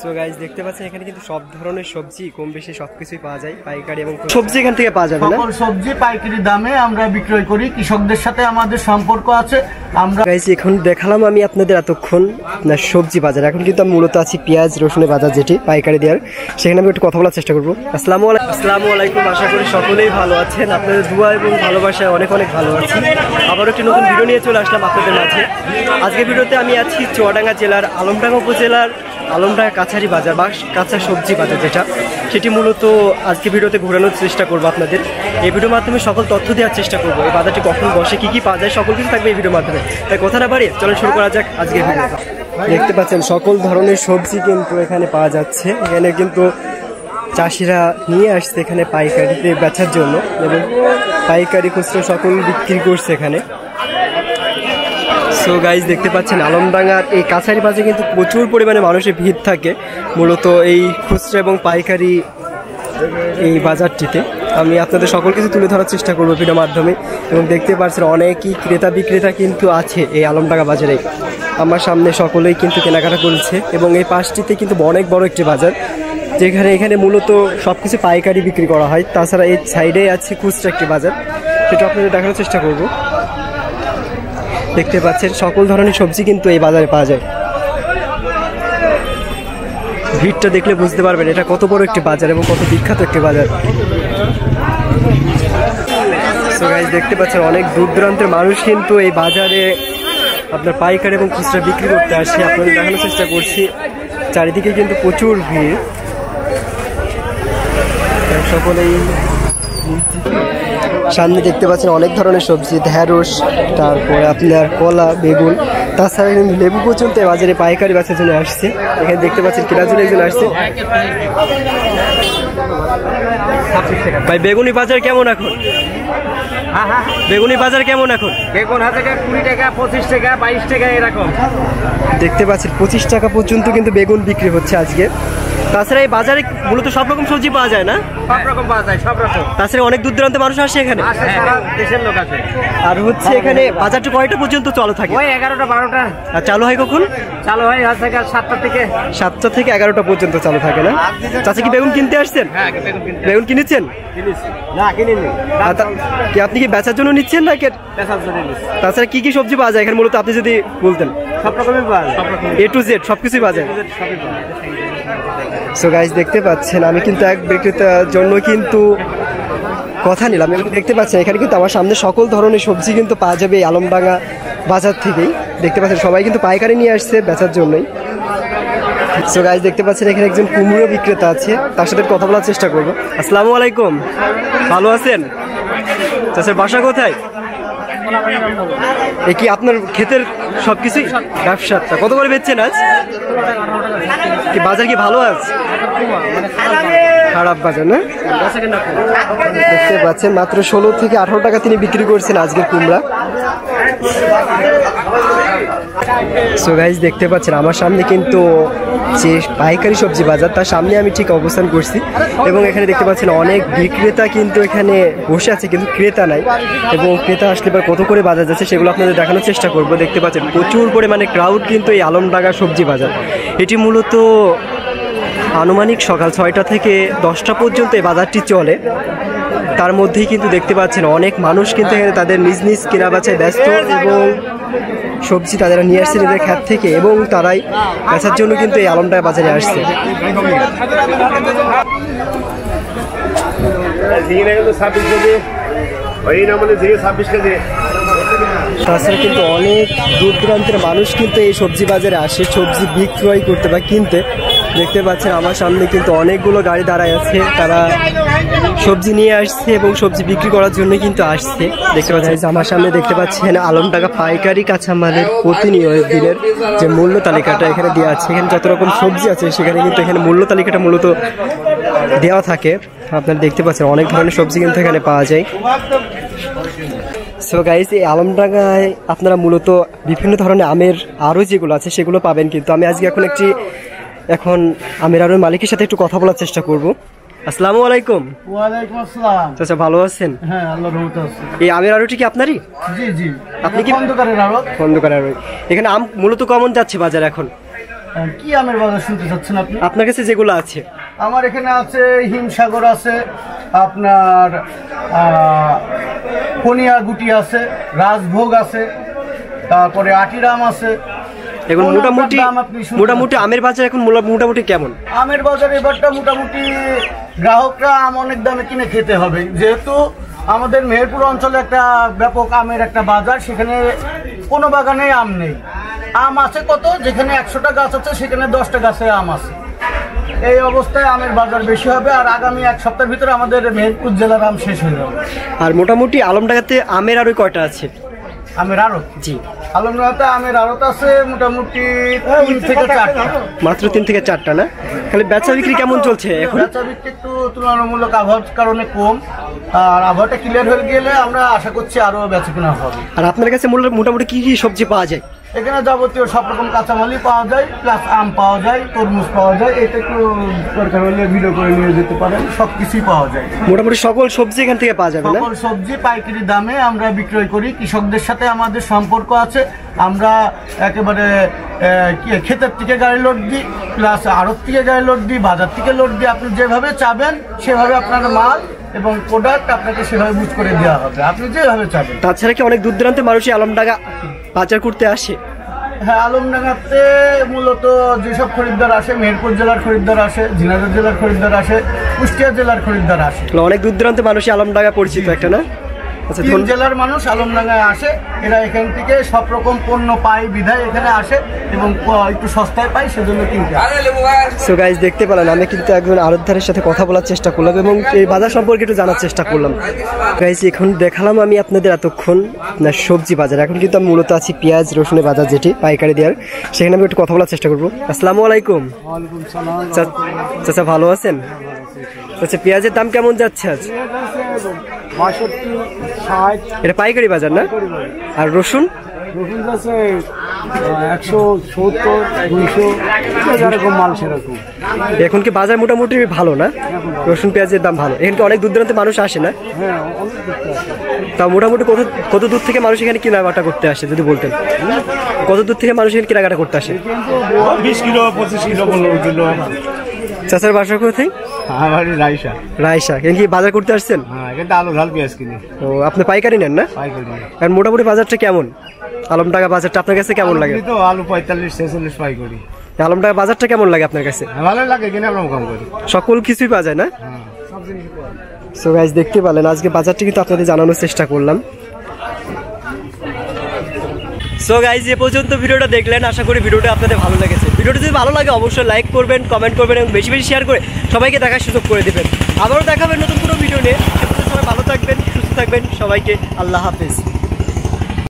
So guys দেখতে পাচ্ছেন এখানে কিন্তু সব ধরনের সবজি কম বেশি সবকিছুই পাওয়া যায়, পাইকারি এবং সবজি এখান থেকে পাওয়া যাবে না? সকল সবজি পাইকারি দামে আমরা বিক্রয় করি, কৃষকদের সাথে আমাদের সম্পর্ক আছে। আমরা গাইস এখন দেখালাম আমি আপনাদের এতক্ষণ আপনার সবজি বাজার, এখন কিন্তু আমি মূলত আছি পেঁয়াজ রসুনের বাজার যেটি পাইকারি দেওয়ার, সেখানে আমি একটু কথা বলার চেষ্টা করবো। আসসালামু আলাইকুম, আশা করি সকলেই ভালো আছেন, আপনাদের দোয়া এবং ভালোবাসায় অনেক অনেক ভালো আছি। আবার একটি নতুন ভিডিও নিয়ে চলে আসলাম আপনাদের মাঝে। আজকের ভিডিওতে আমি আছি চুয়াডাঙ্গা জেলার আলমডাঙ্গা উপজেলার আলমডাঙ্গা কাছারি বাজার বা কাঁচা সবজি বাজার যেটা, সেটি মূলত আজকে ভিডিওতে ঘোরানোর চেষ্টা করবো আপনাদের। এই ভিডিওর মাধ্যমে সকল তথ্য দেওয়ার চেষ্টা করবো, এই বাজারটি কখন বসে, কী কী পাওয়া যায়, সকল কিছু থাকবে এই ভিডিওর মাধ্যমে। তাই কথা না বাড়িয়ে চলেন শুরু করা যাক আজকের ভিডিওটা। দেখতে পাচ্ছেন সকল ধরনের সবজি কিন্তু এখানে পাওয়া যাচ্ছে। এখানে কিন্তু চাষিরা নিয়ে আসছে এখানে পাইকারিতে বেচার জন্য, এবং পাইকারি খুচরো সকল বিক্রি করছে এখানে। সো গাইজ দেখতে পাচ্ছেন আলমডাঙ্গার এই কাছারি বাজারে কিন্তু প্রচুর পরিমাণে মানুষের ভিড় থাকে মূলত এই খুচরা এবং পাইকারি এই বাজারটিতে। আমি আপনাদের সকল কিছু তুলে ধরার চেষ্টা করবো ভিডিওর মাধ্যমে, এবং দেখতে পাচ্ছেন অনেকই ক্রেতা বিক্রেতা কিন্তু আছে এই আলমডাঙ্গা বাজারে। আমার সামনে সকলেই কিন্তু কেনাকাটা করছে, এবং এই পাশটিতে কিন্তু অনেক বড় একটি বাজার, যেখানে এখানে মূলত সব কিছু পাইকারি বিক্রি করা হয়। তাছাড়া এই সাইডে আছে খুচরা একটি বাজার, সেটা আপনাদের দেখানোর চেষ্টা করব। দেখতে পাচ্ছেন সকল ধরনের সবজি কিন্তু এই বাজারে পাওয়া যায়। ভিড়টা দেখলে বুঝতে পারবেন এটা কত বড় একটি বাজার এবং কত বিখ্যাত একটি বাজার। সো গাইস দেখতে পাচ্ছেন অনেক দূর দূরান্তের মানুষ কিন্তু এই বাজারে আপনার পাইকারি এবং খুচরা বিক্রি করতে আসে। আপনাদের দেখানোর চেষ্টা করছি, চারিদিকে কিন্তু প্রচুর ভিড়, সকলেই। সামনে দেখতে পাচ্ছেন অনেক ধরনের সবজি, ঢেঁড়স, তারপরে আপনার কলা, বেগুন, তাছাড়া লেবু পর্যন্ত বাজারে পাইকারি বেচার জন্য আসছে। এখানে দেখতে পাচ্ছেন কেনার জন্য একজন আসছে। ভাই বেগুনি বাজার কেমন এখন? বেগুনি বাজার কেমন এখন? বেগুন 20 টাকা, 25 টাকা, 22 টাকা এরকম। দেখতে পাচ্ছেন 25 টাকা পর্যন্ত কিন্তু বেগুন বিক্রি হচ্ছে আজকে। তাছাড়া এই বাজারে মূলত সব রকম সবজি পাওয়া যায় না? সব রকম পাওয়া যায়, সব রকম। তাছাড়া অনেক দূর দূরান্তে মানুষ আসে এখানে, সারা দেশের লোক আসে। আর হচ্ছে এখানে বাজারটা কয়টা পর্যন্ত চালু থাকে? ওই 11টা 12টা। আর চালু হয় কখন? চালু হয় 7টা থেকে 11টা পর্যন্ত চালু থাকে না? চাচা কি বেগুন কিনতে আসছেন? হ্যাঁ, বেগুন কিনেছেন? না, কিনিনি। কি আপনি কি বেচার জন্য নিচ্ছেন না? বেচার জন্য নিচ্ছি। তাছাড়া কি কি সবজি পাওয়া যায় এখানে মূলত আপনি যদি বলতেন? সব রকমের পাওয়া যায়, সব রকম A to Z সবকিছুই পাওয়া যায়। সো গাইস দেখতে পাচ্ছেন আমি কিন্তু এক বিক্রেতার জন্য কিন্তু কথা নিলাম, এবং দেখতে পাচ্ছেন এখানে কিন্তু আমার সামনে সকল ধরনের সবজি কিন্তু পাওয়া যাবে এই আলমডাঙ্গা বাজার থেকেই। দেখতে পাচ্ছেন সবাই কিন্তু পাইকারি নিয়ে আসছে বেচার জন্যই। সো গাইস দেখতে পাচ্ছেন এখানে একজন কুমড়ো বিক্রেতা আছে, তার সাথে কথা বলার চেষ্টা করবো। আসসালামু আলাইকুম, ভালো আছেন? চাচার বাসা কোথায়? এ কি আপনার ক্ষেতের সবকিছুই ব্যবসাটা? কত করে বেচছেন আজ? কি বাজার কি ভালো আছে? খারাপ বাজার না? দেখতে পাচ্ছেন মাত্র 16 থেকে 18 টাকা তিনি বিক্রি করছেন আজকের কুমড়া। সো গাইস দেখতে পাচ্ছেন আমার সামনে কিন্তু যে পাইকারি সবজি বাজার, তার সামনে আমি ঠিক অবস্থান করছি, এবং এখানে দেখতে পাচ্ছেন অনেক বিক্রেতা কিন্তু এখানে বসে আছে, কিন্তু ক্রেতা নাই। এবং ক্রেতা আসলে এবার কত করে বাজার যাচ্ছে সেগুলো আপনাদের দেখানোর চেষ্টা করব। দেখতে পাচ্ছেন প্রচুর পরিমাণে ক্রাউড কিন্তু এই আলমডাঙ্গা সবজি বাজার। এটি মূলত আনুমানিক সকাল 6টা থেকে 10টা পর্যন্ত এই বাজারটি চলে। তার মধ্যেই কিন্তু দেখতে পাচ্ছেন অনেক মানুষ কিন্তু এখানে তাদের নিজ নিজ কেনা বেচায় ব্যস্ত, এবং সবজি তারা নিয়ে আসছে নিজেদের ক্ষেত থেকে, এবং তারাই বেচার জন্য কিন্তু এই আলমডাঙ্গা বাজারে আসছে। তাছাড়া কিন্তু অনেক দূর দূরান্তের মানুষ কিন্তু এই সবজি বাজারে আসে সবজি বিক্রয় করতে বা কিনতে। দেখতে পাচ্ছেন আমার সামনে কিন্তু অনেকগুলো গাড়ি দাঁড়ায় আছে, তারা সবজি নিয়ে আসছে এবং সবজি বিক্রি করার জন্য কিন্তু আসছে। দেখতে পাচ্ছেন আমার সামনে দেখতে পাচ্ছেন আলমডাঙ্গা পাইকারি কাঁচামালের প্রতিনিয়ত দিনের যে মূল্য তালিকাটা এখানে দেওয়া আছে। এখানে যত রকম সবজি আছে সেখানে কিন্তু এখানে মূল্য তালিকাটা মূলত দেওয়া থাকে। আপনারা দেখতে পাচ্ছেন অনেক ধরনের সবজি কিন্তু এখানে পাওয়া যায়। সো গাইস এই আলমডাঙ্গায় আপনারা মূলত বিভিন্ন ধরনের আমের আরও যেগুলো আছে সেগুলো পাবেন। কিন্তু আমি আজকে এখন আমের আরও মালিকের সাথে একটু কথা বলার চেষ্টা করব। আসসালামু আলাইকুম। ওয়ালাইকুম আসসালাম। চাচা ভালো আছেন? হ্যাঁ, আল্লাহর রহমতে আছি। এই আমের আড়ুটি কি আপনারই? জি জি। আপনি কি খন্দকারের আড়ত? খন্দকারের আড়ুটি। এখানে আম মূলত কেমন যাচ্ছে বাজার এখন? কি আমের বাজার শুনতে চাচ্ছেন আপনি? আপনার কাছে যেগুলো আছে। আমার এখানে আছে হিমসাগর আছে, আপনার কনিয়া গুটি আছে, রাজভোগ আছে, তারপরে আটিরাম আছে। এখন মোটামুটি আমের বাজার এখন মোটামুটি কেমন? আমের বাজার এবারটা মোটামুটি গ্রাহকরা আম অনেক দামে কিনে খেতে হবে, যেহেতু আমাদের মেহেরপুর অঞ্চলে একটা ব্যাপক আমের একটা বাজার। সেখানে কোনো বাগানে আম নেই। আম আছে কত, যেখানে 100টা গাছ আছে সেখানে 10টা গাছে আম আছে। এই অবস্থায় আমের বাজার বেশি হবে, আর আগামী এক সপ্তাহের ভিতরে আমাদের মেহেরপুর জেলার আম শেষ হয়ে যাবে। আর মোটামুটি আলমডাঙ্গাতে আমের আরো কয়টা আছে? আমের আড়ত? জি, আলমডাঙ্গাতে আমের আড়ত আছে মোটামুটি 3 থেকে 4টা। মাত্র 3 থেকে 4টা না? খালি বেচা বিক্রি কেমন চলছে এখন? বেচা বিক্রি একটু তুলনামূলক আবহাওয়ার কারণে কম, আর আবহাওয়াটা ক্লিয়ার হয়ে গেলে আমরা আশা করছি আরো বেচা কেনা হবে। আর আপনার কাছে মোটামুটি কি কি সবজি পাওয়া যায়? এখানে যাবতীয় সব রকম কাঁচামালই পাওয়া যায়, প্লাস আম পাওয়া যায়, তরমুজ পাওয়া যায়। এটা একটু দরকার হলে ভিডিও করে নিয়ে যেতে পারেন, সবকিছুই পাওয়া যায়। মোটামুটি সকল সবজি এখান থেকে পাওয়া যাবে না? সকল সবজি পাইকারি দামে আমরা বিক্রয় করি। কৃষকদের সাথে আমাদের সম্পর্ক আছে। আমরা একেবারে ক্ষেতের থেকে গাড়ি লোড দিই, প্লাস আড়ত থেকে গাড়ি লোড দিই, বাজার থেকে লোড দিই। আপনি যেভাবে চাবেন সেভাবে আপনার মাল এবং প্রোডাক্ট আপনাকে সেভাবে বুঝ করে দেওয়া হবে, আপনি যেভাবে চাবেন। তাছাড়া কি অনেক দূর দূরান্তে মানুষ আলমডাঙ্গা বাজার করতে আসে? হ্যাঁ, আলমডাঙ্গাতে মূলত যেসব খরিদ্দার আসে, মেহেরপুর জেলার খরিদ্দার আসে, ঝিনাইদহ জেলার খরিদ্দার আসে, কুষ্টিয়া জেলার খরিদ্দার আসে। অনেক দূর দূরান্তে মানুষ আলমডাঙ্গা পরিচিত একটা না? আচ্ছা, 3 জেলার মানুষ আলমডাঙ্গায় আসে। এরা এখান থেকে সব রকম পণ্য পায় বিধায় এখানে আসে, এবং একটু সস্তায় পায়, সেজন্য কিনতে আসে। সো গাইস, দেখতে পেলেন আমি কিন্তু একজন আড়তদারের সাথে কথা বলার চেষ্টা করলাম এবং এই বাজার সম্পর্কে একটু জানার চেষ্টা করলাম। গাইস, এখন দেখালাম আমি আপনাদের এতক্ষণ আপনার সবজি বাজার। এখন কিন্তু আমি মূলত আছি পেঁয়াজ রসুনের বাজার, যেটি পাইকারি দেওয়ার। সেখানে আমি একটু কথা বলার চেষ্টা করবো। আসসালামু আলাইকুম। চাচা ভালো আছেন? আচ্ছা, পেঁয়াজের দাম কেমন যাচ্ছে আজ? 65, 60। এটা পাইকারি বাজার না? আর রসুন? রসুন আছে 170, 200, যেরকম মাল সেরকম। এখন কি বাজার মোটামুটি ভালো না? রসুন পেঁয়াজের দাম ভালো। এখানে কি অনেক দূর দূরান্তে মানুষ আসে না? হ্যাঁ, অনেক দেখতে আসে। তা মোটামুটি কত দূর থেকে মানুষ এখানে কেনাকাটা করতে আসে যদি বলতেন? কত দূর থেকে মানুষ এখানে কেনাকাটা করতে আসে? 20 কিলো, 25 কিলো, 15 কিলো। চাচার বাসা কোথায়? আমার রাইসা। রাইসা। এখানে কি বাজার করতে আসছেন? হ্যাঁ, এখানে আলু ঝাল পেঁয়াজ কিনি। ও, আপনি পাইকারি নেন না? পাইকারি। আর মোটামুটি বাজারটা কেমন? আলমডাঙ্গা বাজারটা আপনার কাছে কেমন লাগে? তো আলু 45, 46 পাইকারি। আলমডাঙ্গা বাজারটা কেমন লাগে আপনার কাছে? ভালো লাগে, কিনে আমরা কম করি। সকল কিছুই পাওয়া যায় না? হ্যাঁ, সব জিনিস পাওয়া যায়। সো গাইস, দেখতে পেলেন আজকে বাজারটা কিন্তু আপনাদের জানানোর চেষ্টা করলাম। সো গাইস, যে পর্যন্ত ভিডিওটা দেখলেন, আশা করি ভিডিওটা আপনাদের ভালো লেগেছে। ভিডিওটা যদি ভালো লাগে অবশ্যই লাইক করবেন, কমেন্ট করবেন এবং বেশি বেশি শেয়ার করে সবাইকে দেখার সুযোগ করে দেবেন। আবারও দেখাবেন নতুন কোনো ভিডিও নিয়ে। সবাই ভালো থাকবেন, সুস্থ থাকবেন। সবাইকে আল্লাহ হাফেজ।